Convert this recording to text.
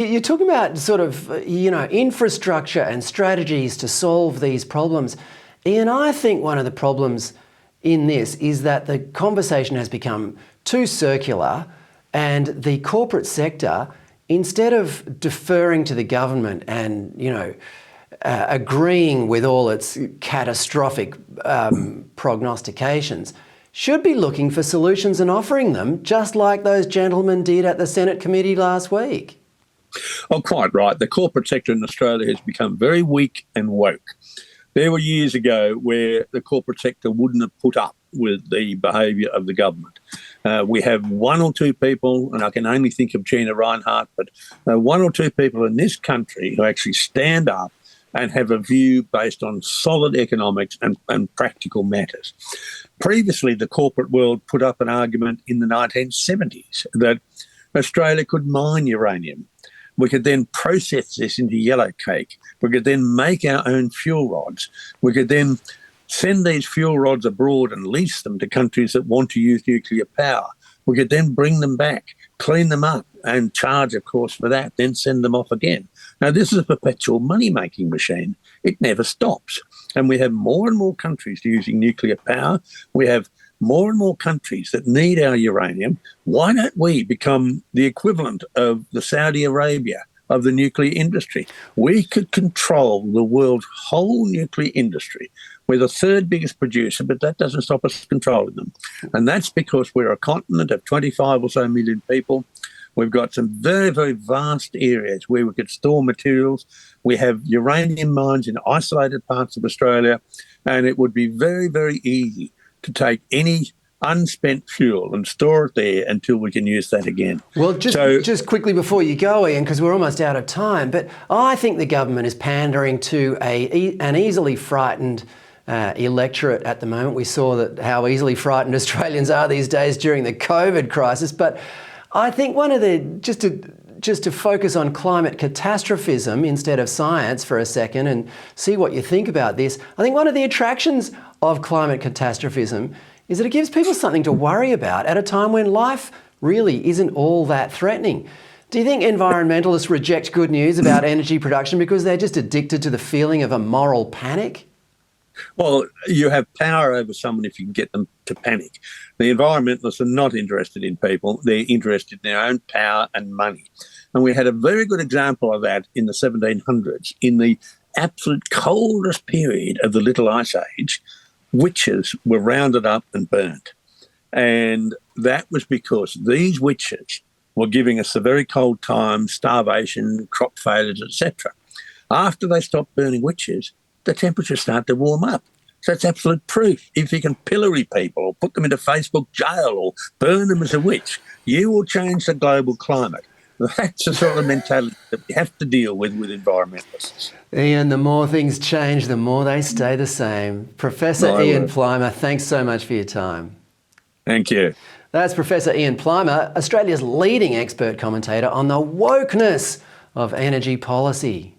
You're talking about sort of, infrastructure and strategies to solve these problems. Ian, I think one of the problems in this is that the conversation has become too circular, and the corporate sector, instead of deferring to the government and, agreeing with all its catastrophic prognostications, should be looking for solutions and offering them, just like those gentlemen did at the Senate committee last week. Oh, quite right. The corporate sector in Australia has become very weak and woke. There were years ago where the corporate sector wouldn't have put up with the behaviour of the government. We have one or two people, and I can only think of Gina Rinehart, but one or two people in this country who actually stand up and have a view based on solid economics and practical matters. Previously, the corporate world put up an argument in the 1970s that Australia could mine uranium. We could then process this into yellow cake. We could then make our own fuel rods. We could then send these fuel rods abroad and lease them to countries that want to use nuclear power. We could then bring them back, clean them up and charge, of course, for that, then send them off again. Now, this is a perpetual money-making machine. It never stops. And we have more and more countries using nuclear power. We have more and more countries that need our uranium. Why don't we become the equivalent of the Saudi Arabia of the nuclear industry? We could control the world's whole nuclear industry. We're the third biggest producer, but that doesn't stop us controlling them. And that's because we're a continent of 25 or so million people. We've got some very, very vast areas where we could store materials. We have uranium mines in isolated parts of Australia, and it would be very, very easy to take any unspent fuel and store it there until we can use that again. Well, just quickly before you go, Ian, because we're almost out of time, but I think the government is pandering to an easily frightened electorate at the moment. We saw how easily frightened Australians are these days during the COVID crisis, but I think just to focus on climate catastrophism instead of science for a second and see what you think about this, I think one of the attractions of climate catastrophism is that it gives people something to worry about at a time when life really isn't all that threatening. Do you think environmentalists reject good news about energy production because they're just addicted to the feeling of a moral panic? Well, you have power over someone if you can get them to panic. The environmentalists are not interested in people. They're interested in their own power and money. And we had a very good example of that in the 1700s. In the absolute coldest period of the Little Ice Age, witches were rounded up and burnt. And that was because these witches were giving us the very cold times, starvation, crop failures, etc. After they stopped burning witches, the temperatures start to warm up. So it's absolute proof. If you can pillory people or put them into Facebook jail or burn them as a witch, you will change the global climate. That's the sort of mentality that we have to deal with environmentalists. Ian, the more things change, the more they stay the same. Professor Ian Plimer, thanks so much for your time. Thank you. That's Professor Ian Plimer, Australia's leading expert commentator on the wokeness of energy policy.